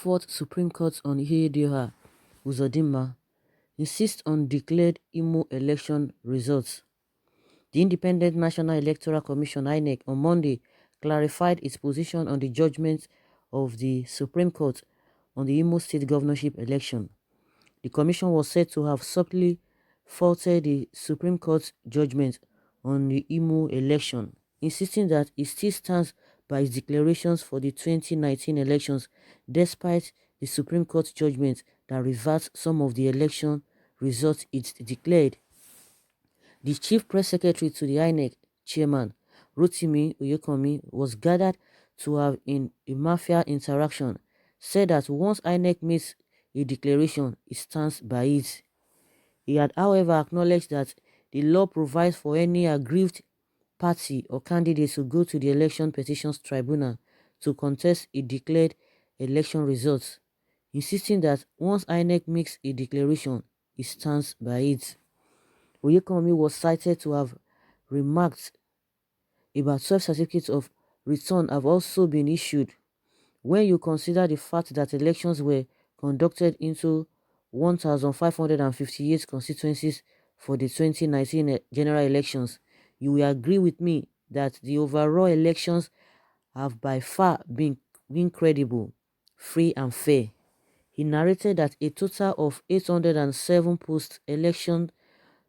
Fourth Supreme Court on Ihedioha, Uzodinma, insists on declared Imo election results. The Independent National Electoral Commission (Inec) on Monday clarified its position on the judgment of the Supreme Court on the Imo State governorship election. The commission was said to have subtly faulted the Supreme Court's judgment on the Imo election, insisting that it still stands by its declarations for the 2019 elections despite the Supreme Court judgment that reversed some of the election results it declared. The chief press secretary to the Inec chairman, Rotimi Oyekanmi, was gathered to have in a mafia interaction, said that once Inec makes a declaration, it stands by it. He had, however, acknowledged that the law provides for any aggrieved party or candidate to go to the Election Petitions Tribunal to contest a declared election results, insisting that once INEC makes a declaration, it stands by it. Oyekanmi was cited to have remarked about 12 certificates of return have also been issued. When you consider the fact that elections were conducted into 1,558 constituencies for the 2019 general elections, you will agree with me that the overall elections have by far been credible, free and fair. He narrated that a total of 807 post-election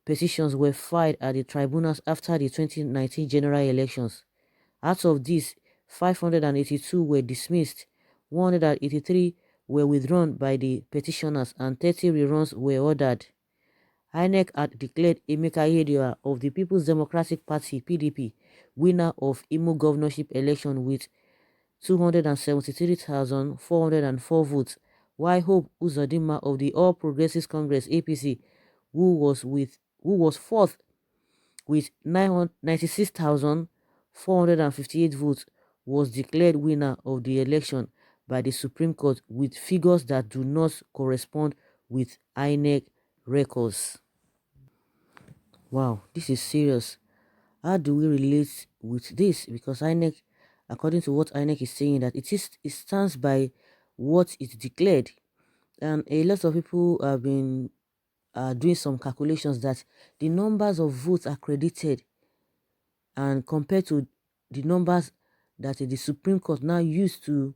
petitions were filed at the tribunals after the 2019 general elections. Out of these, 582 were dismissed, 183 were withdrawn by the petitioners, and 30 reruns were ordered. INEC had declared Ihedioha of the People's Democratic Party (PDP) winner of Imo governorship election with 273,404 votes, while Hope Uzodinma of the All Progressives Congress (APC), who was fourth with 96,458 votes, was declared winner of the election by the Supreme Court with figures that do not correspond with INEC records. Wow, this is serious. How do we relate with this? Because INEC, according to what INEC is saying, that it stands by what it declared, and a lot of people have been doing some calculations that the numbers of votes accredited and compared to the numbers that the Supreme Court now used to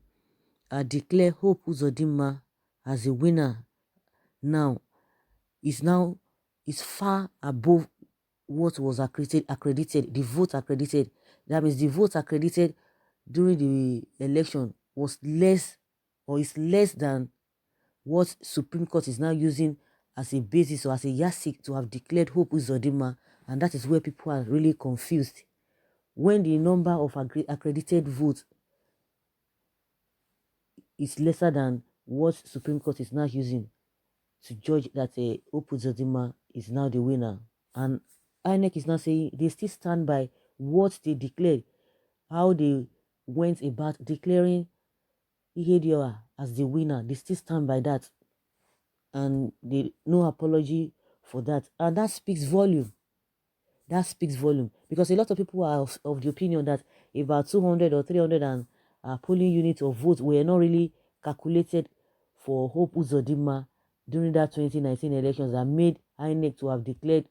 declare Hope Uzodinma as a winner now is far above what was accredited, the vote accredited. That means the vote accredited during the election was less or is less than what Supreme Court is now using as a basis or as a yardstick to have declared Hope Uzodinma, and that is where people are really confused. When the number of accredited votes is lesser than what Supreme Court is now using to judge that Hope Uzodinma is now the winner, and INEC is now saying they still stand by what they declared, how they went about declaring Ihedioha as the winner. They still stand by that, and they no apology for that, and that speaks volume. That speaks volume, because a lot of people are of the opinion that about 200 or 300 and polling units of votes were not really calculated for Hope Uzodinma during that 2019 elections that made INEC to have declared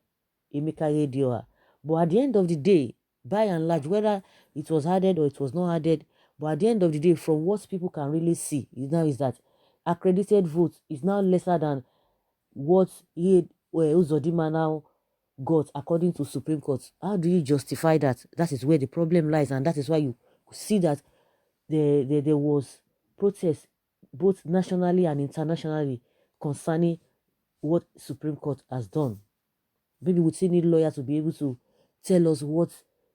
Ihedioha. But at the end of the day, by and large, whether it was added or it was not added, but at the end of the day, from what people can really see is that accredited votes is now lesser than what Uzodinma now got according to Supreme Court. How do you justify that? That is where the problem lies, and that is why you see that there was protest both nationally and internationally concerning what Supreme Court has done. Maybe we still need lawyers to be able to tell us what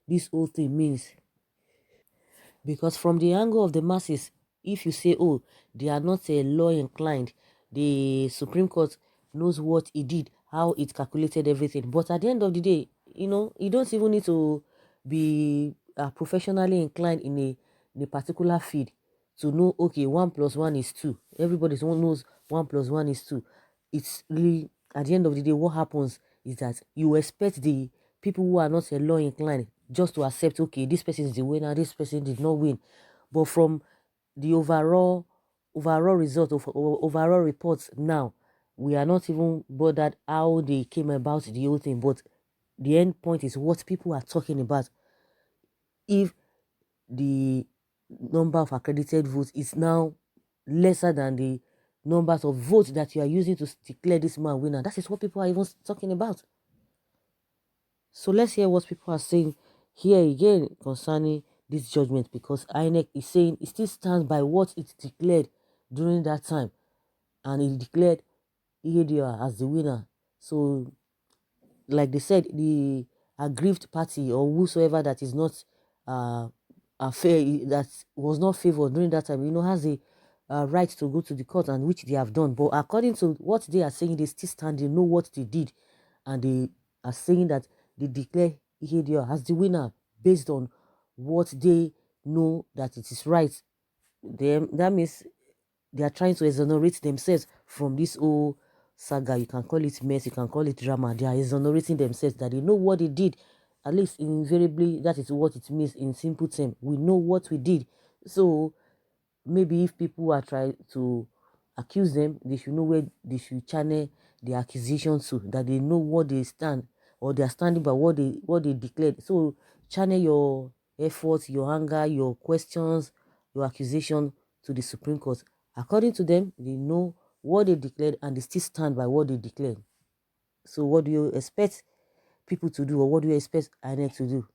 this whole thing means. Because from the angle of the masses, if you say, oh, they are not law inclined, the Supreme Court knows what it did, how it calculated everything. But at the end of the day, you don't even need to be professionally inclined in a particular field to know, okay, 1 + 1 is 2. Everybody knows 1 + 1 is 2. It's really, at the end of the day, what happens is that you expect the people who are not law inclined just to accept, okay, this person is the winner, this person did not win. But from the overall overall result of overall reports now. We are not even bothered how they came about the whole thing, but the end point is what people are talking about. If the number of accredited votes is now lesser than the numbers of votes that you are using to declare this man winner, that is what people are even talking about. So let's hear what people are saying here again concerning this judgment, because Inec is saying it still stands by what it declared during that time, and it declared Ihedioha as the winner. So, like they said, the aggrieved party or whosoever that is not fair, that was not favored during that time, has a right to go to the court, and which they have done. But according to what they are saying, they still stand, they know what they did, and they are saying that they declare Ihedioha as the winner based on what they know that it is right. That means they are trying to exonerate themselves from this whole saga. You can call it mess, you can call it drama. They are exonerating themselves, that they know what they did. At least invariably, that is what it means in simple terms. We know what we did. So maybe if people are trying to accuse them, they should know where they should channel the accusation to, that they know what they stand, or they are standing by what they declared. So channel your efforts, your anger, your questions, your accusation to the Supreme Court. According to them, they know what they declared, and they still stand by what they declared. So what do you expect people to do, or what do you expect Inec to do?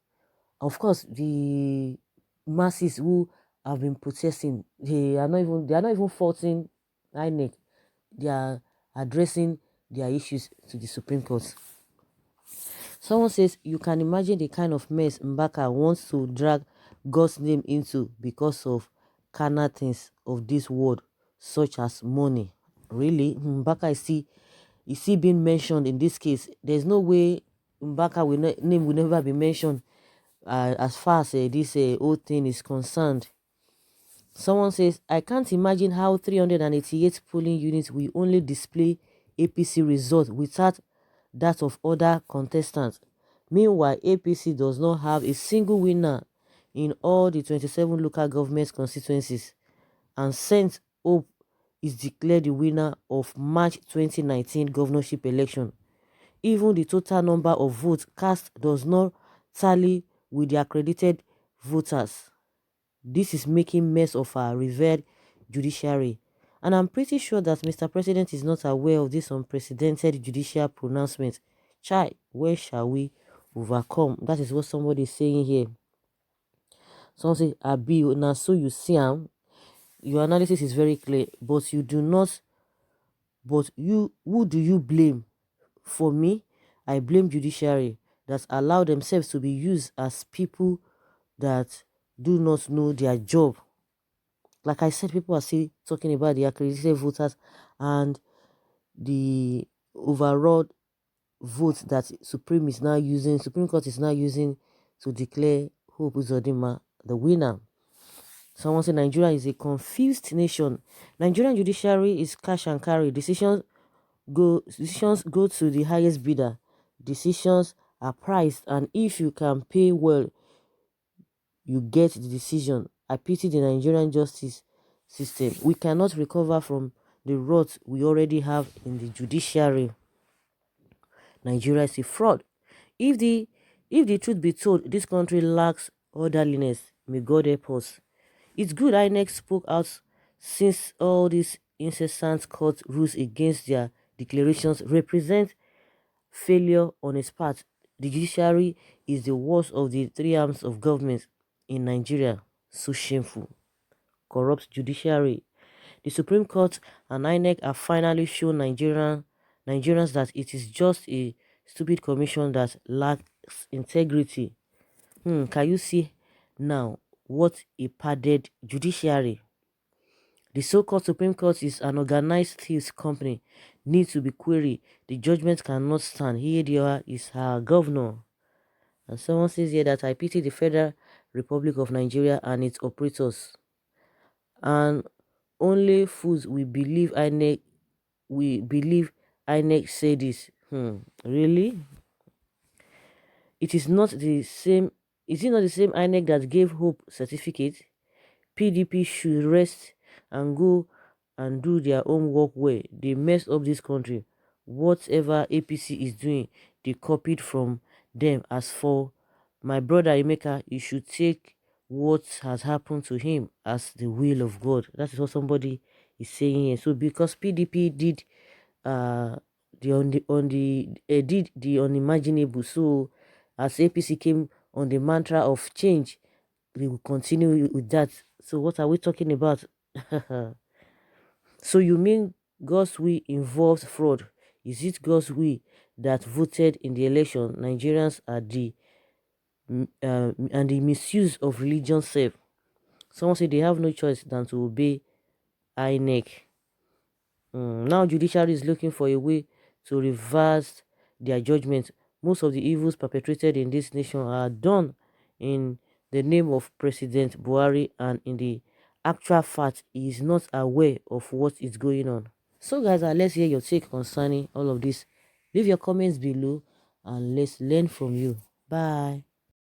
Of course, the masses who have been protesting, they are not even faulting Inec. They are addressing their issues to the Supreme Court. Someone says, you can imagine the kind of mess Mbaka wants to drag God's name into because of carnal things of this world, such as money. Really? Mbaka is still being mentioned in this case. There's no way Mbaka name will never be mentioned as far as this whole thing is concerned. Someone says, I can't imagine how 388 polling units will only display APC results without that of other contestants. Meanwhile, APC does not have a single winner in all the 27 local government constituencies, and Saint Hope is declared the winner of March 2019 governorship election. Even the total number of votes cast does not tally with the accredited voters. This is making mess of our revered judiciary. And I'm pretty sure that Mr. President is not aware of this unprecedented judicial pronouncement. Chai, where shall we overcome? That is what somebody is saying here. Someone say, Abi, now so you see your analysis is very clear, but you do not, but you, who do you blame? For me, I blame judiciary that allow themselves to be used as people that do not know their job. Like I said, people are still talking about the accredited voters and the overall votes that Supreme Court is now using to declare Hope Uzodinma the winner. Someone said Nigeria is a confused nation. Nigerian judiciary is cash and carry. Decisions go to the highest bidder. Decisions are priced, and if you can pay well, you get the decision. I pity the Nigerian justice system. We cannot recover from the rot we already have in the judiciary. Nigeria is a fraud. If the truth be told, this country lacks orderliness. May God help us. It's good Inec spoke out, since all these incessant court rules against their declarations represent failure on its part. The judiciary is the worst of the three arms of government in Nigeria. So shameful. Corrupt judiciary. The Supreme Court and Inec have finally shown Nigerians that it is just a stupid commission that lacks integrity. Can you see now what a padded judiciary? The so-called Supreme Court is an organized thieves company, needs to be queried. The judgment cannot stand. Ihedioha is her governor. And someone says here that I pity the Federal Republic of Nigeria and its operators. And only fools will believe INEC say this. Really? It is not the same. Is it not the same INEC that gave Hope certificate? PDP should rest and go and do their own work well, they mess up this country. Whatever APC is doing, they copied from them. As for my brother Emeka, you should take what has happened to him as the will of God. That is what somebody is saying here. So because PDP did uh did the unimaginable, so as APC came on the mantra of change, they will continue with that. So what are we talking about? So you mean God's will involves fraud? Is it God's will that voted in the election? Nigerians are and the misuse of religion self. Someone said they have no choice than to obey Inec. Now judiciary is looking for a way to reverse their judgment. Most of the evils perpetrated in this nation are done in the name of President Buhari, and in the actual fact he is not aware of what is going on. So guys, let's hear your take concerning all of this. Leave your comments below and let's learn from you. Bye.